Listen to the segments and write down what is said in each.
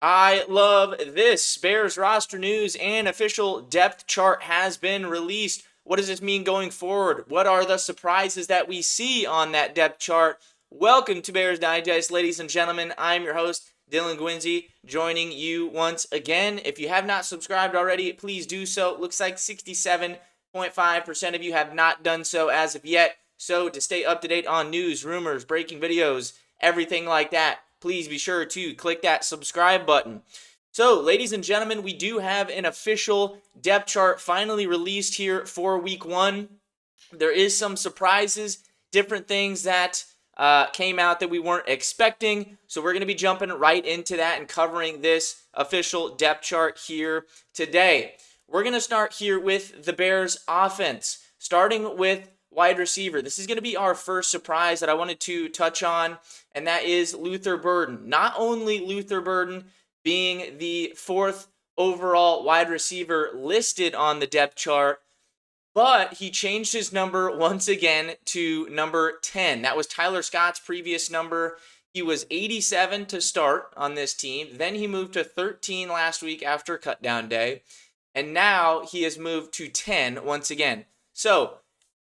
I love this. Bears roster news and official depth chart has been released. What does this mean going forward? What are the surprises that we see on that depth chart? Welcome to Bears Digest, ladies and gentlemen. I'm your host, Dylan Guinzy, joining you once again. If you have not subscribed already, please do so. It looks like 67.5% of you have not done so as of yet. So to stay up to date on news, rumors, breaking videos, everything like that, please be sure to click that subscribe button. So, ladies and gentlemen, we do have an official depth chart finally released here for week one. There is some surprises, different things that came out that we weren't expecting. So we're going to be jumping right into that and covering this official depth chart here today. We're going to start here with the Bears offense, starting with wide receiver. This is going to be our first surprise that I wanted to touch on, and that is Luther Burden. Not only Luther Burden being the fourth overall wide receiver listed on the depth chart, but he changed his number once again to number 10. That was Tyler Scott's previous number. He was 87 to start on this team. Then he moved to 13 last week after cutdown day. And now he has moved to 10 once again. So,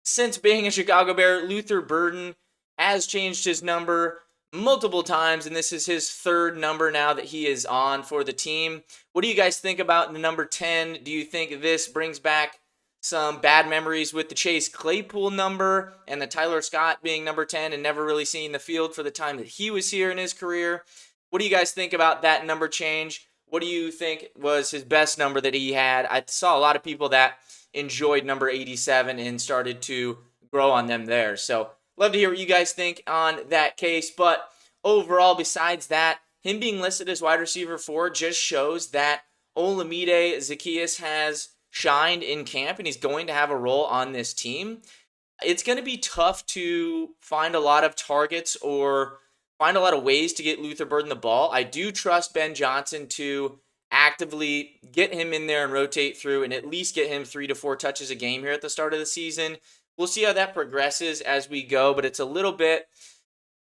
since being a Chicago Bear, Luther Burden has changed his number multiple times, and this is his third number now that he is on for the team. What do you guys think about the number 10? Do you think this brings back some bad memories with the Chase Claypool number and the Tyler Scott being number 10 and never really seeing the field for the time that he was here in his career? What do you guys think about that number change? What do you think was his best number that he had? I saw a lot of people that enjoyed number 87 and started to grow on them there. So love to hear what you guys think on that case. But overall, besides that, him being listed as wide receiver 4 just shows that Olamide Zaccheaus has shined in camp and he's going to have a role on this team. It's going to be tough to find a lot of targets or find a lot of ways to get Luther Burden the ball. I do trust Ben Johnson to actively get him in there and rotate through and at least get him 3 to 4 touches a game here at the start of the season. We'll see how that progresses as we go, but it's a little bit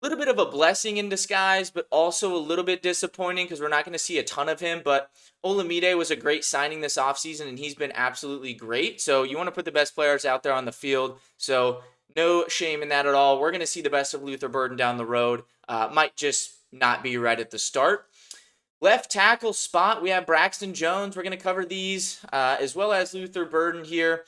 of a blessing in disguise, but also a little bit disappointing because we're not going to see a ton of him. But Olamide was a great signing this offseason, and he's been absolutely great. So you want to put the best players out there on the field. So no shame in that at all. We're going to see the best of Luther Burden down the road. Might just not be right at the start. Left tackle spot, we have Braxton Jones. We're going to cover these as well as Luther Burden here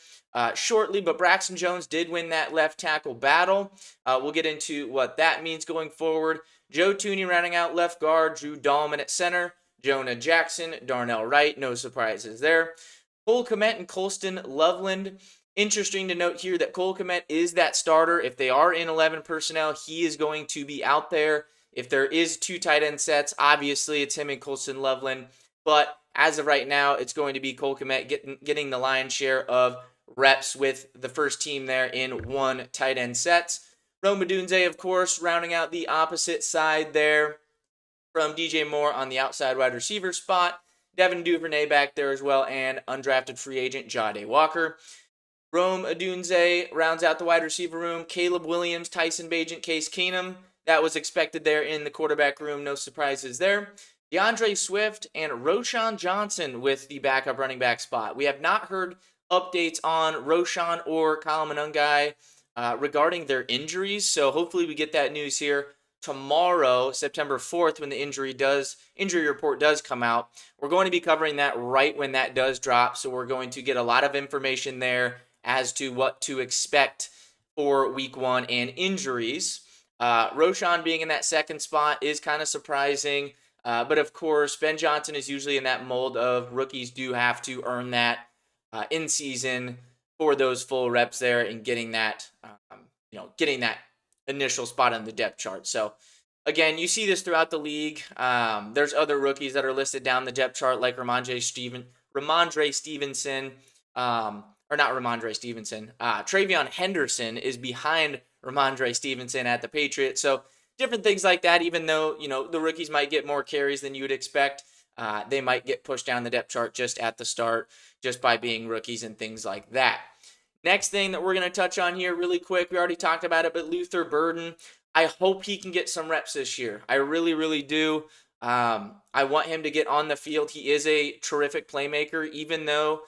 shortly, but Braxton Jones did win that left tackle battle. We'll get into what that means going forward. Joe Thuney rounding out left guard, Drew Dahlman at center, Jonah Jackson, Darnell Wright, no surprises there. Cole Kmet and Colston Loveland. Interesting to note here that Cole Kmet is that starter. If they are in 11 personnel, he is going to be out there. If there is 2 tight end sets, obviously it's him and Colston Loveland. But as of right now, it's going to be Cole Kmet getting the lion's share of reps with the first team there in 1 tight end sets. Rome Odunze, of course, rounding out the opposite side there from DJ Moore on the outside wide receiver spot. Devin Duvernay back there as well, and undrafted free agent Jahdae Walker. Rome Odunze rounds out the wide receiver room. Caleb Williams, Tyson Bagent, Case Keenum. That was expected there in the quarterback room. No surprises there. DeAndre Swift and Roschon Johnson with the backup running back spot. We have not heard updates on Roschon or Kyle Monangai regarding their injuries, so hopefully we get that news here tomorrow, September 4th, when the injury report does come out. We're going to be covering that right when that does drop, so we're going to get a lot of information there as to what to expect for week 1 and injuries. Roschon being in that second spot is kind of surprising, but of course, Ben Johnson is usually in that mold of rookies do have to earn that in season for those full reps there and getting that initial spot on the depth chart. So again, you see this throughout the league. There's other rookies that are listed down the depth chart like Ramondre Stevenson, Travion Henderson is behind Ramondre Stevenson at the Patriots. So different things like that, even though, the rookies might get more carries than you would expect, they might get pushed down the depth chart just at the start, just by being rookies and things like that. Next thing that we're going to touch on here really quick, we already talked about it, but Luther Burden, I hope he can get some reps this year. I really, really do. I want him to get on the field. He is a terrific playmaker, even though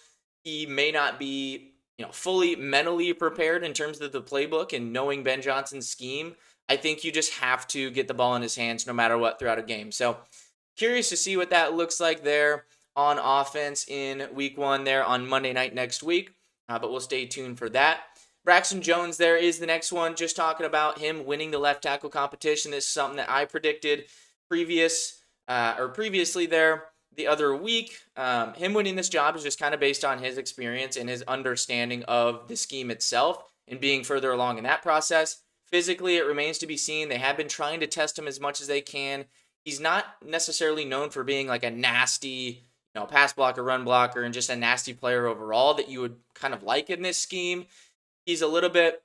he may not be, fully mentally prepared in terms of the playbook and knowing Ben Johnson's scheme. I think you just have to get the ball in his hands no matter what throughout a game. So curious to see what that looks like there on offense in week 1 there on Monday night next week. But we'll stay tuned for that. Braxton Jones there is the next one. Just talking about him winning the left tackle competition. This is something that I predicted previously there the other week. Him winning this job is just kind of based on his experience and his understanding of the scheme itself and being further along in that process. Physically, it remains to be seen. They have been trying to test him as much as they can. He's not necessarily known for being like a nasty, pass blocker, run blocker, and just a nasty player overall that you would kind of like in this scheme. He's a little bit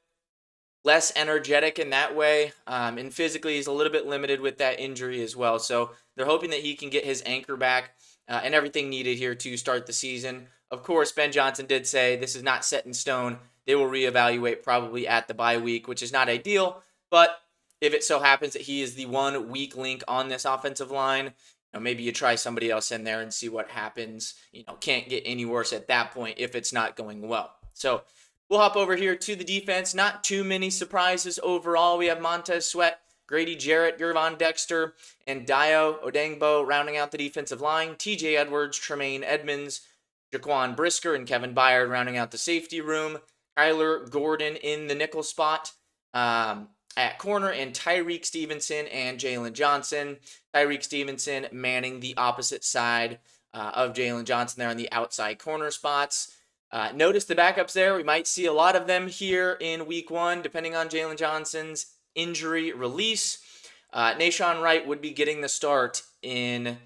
less energetic in that way, and physically he's a little bit limited with that injury as well. So they're hoping that he can get his anchor back and everything needed here to start the season. Of course, Ben Johnson did say this is not set in stone. They will reevaluate probably at the bye week, which is not ideal, but if it so happens that he is the one weak link on this offensive line, maybe you try somebody else in there and see what happens. Can't get any worse at that point if it's not going well. So we'll hop over here to the defense. Not too many surprises overall. We have Montez Sweat, Grady Jarrett, Gervon Dexter, and Dio Odengbo rounding out the defensive line. TJ Edwards, Tremaine Edmonds, Jaquan Brisker, and Kevin Byard rounding out the safety room. Kyler Gordon in the nickel spot at corner, and Tyreek Stevenson and Jaylon Johnson. Tyreek Stevenson manning the opposite side of Jaylon Johnson there on the outside corner spots. Notice the backups there. We might see a lot of them here in week 1, depending on Jaylon Johnson's injury release. Nahshon Wright would be getting the start in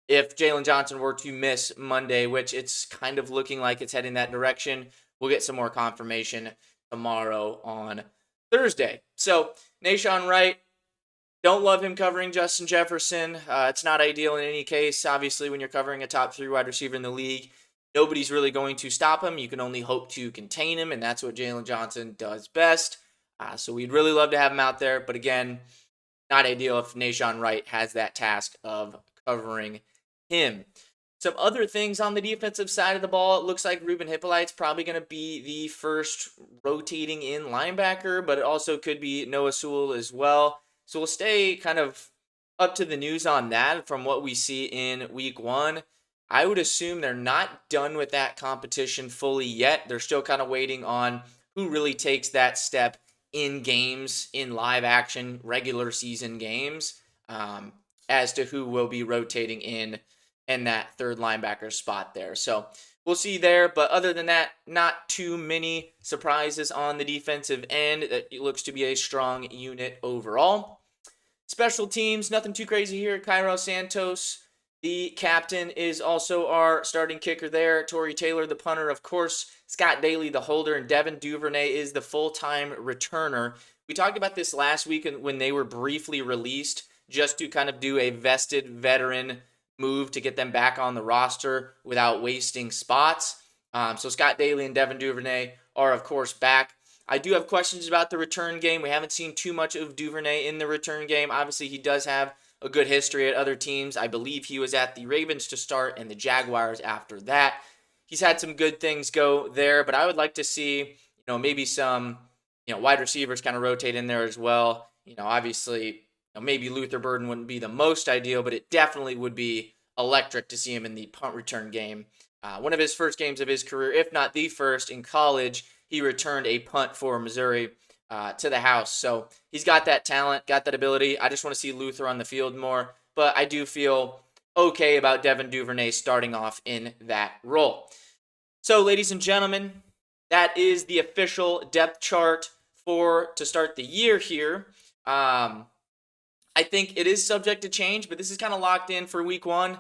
if Jaylon Johnson were to miss Monday, which it's kind of looking like it's heading that direction. We'll get some more confirmation tomorrow on Thursday. So Nahshon Wright, don't love him covering Justin Jefferson. It's not ideal in any case. Obviously, when you're covering a top 3 wide receiver in the league, nobody's really going to stop him. You can only hope to contain him, and that's what Jaylon Johnson does best. So we'd really love to have him out there. But again, not ideal if Nahshon Wright has that task of covering him. Some other things on the defensive side of the ball. It looks like Ruben Hippolyte's probably going to be the first rotating in linebacker, but it also could be Noah Sewell as well. So we'll stay kind of up to the news on that from what we see in week 1. I would assume they're not done with that competition fully yet. They're still kind of waiting on who really takes that step in games, in live action, regular season games, as to who will be rotating in that third linebacker spot there. So we'll see there. But other than that, not too many surprises on the defensive end. That looks to be a strong unit overall. Special teams, nothing too crazy here. Cairo Santos, the captain, is also our starting kicker there. Torrey Taylor, the punter, of course. Scott Daly, the holder, and Devin Duvernay is the full-time returner. We talked about this last week when they were briefly released, just to kind of do a vested veteran move to get them back on the roster without wasting spots. So Scott Daly and Devin Duvernay are, of course, back. I do have questions about the return game. We haven't seen too much of Duvernay in the return game. Obviously, he does have a good history at other teams. I believe he was at the Ravens to start and the Jaguars after that. He's had some good things go there, but I would like to see, maybe some, wide receivers kind of rotate in there as well. Obviously, maybe Luther Burden wouldn't be the most ideal, but it definitely would be electric to see him in the punt return game. One of his first games of his career, if not the first in college, he returned a punt for Missouri to the house. So he's got that talent, got that ability. I just want to see Luther on the field more, but I do feel okay about Devin Duvernay starting off in that role. So, ladies and gentlemen, that is the official depth chart to start the year here. I think it is subject to change, but this is kind of locked in for week 1.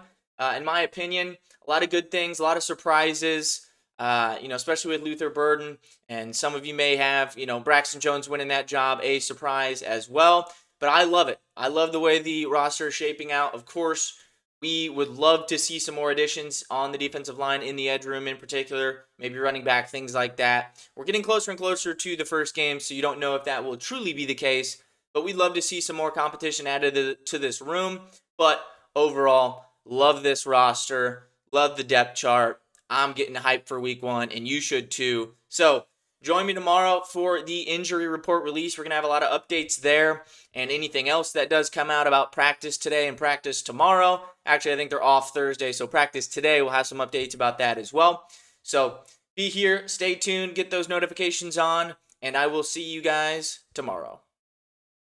In my opinion, a lot of good things, a lot of surprises, especially with Luther Burden. And some of you may have, Braxton Jones winning that job, a surprise as well. But I love it. I love the way the roster is shaping out. Of course, we would love to see some more additions on the defensive line, in the edge room in particular, maybe running back, things like that. We're getting closer and closer to the first game, so you don't know if that will truly be the case. but we'd love to see some more competition added to this room. But overall, love this roster, love the depth chart. I'm getting hyped for week 1, and you should too. So join me tomorrow for the injury report release. We're going to have a lot of updates there and anything else that does come out about practice today and practice tomorrow. Actually, I think they're off Thursday, so practice today, we'll have some updates about that as well. So be here, stay tuned, get those notifications on, and I will see you guys tomorrow.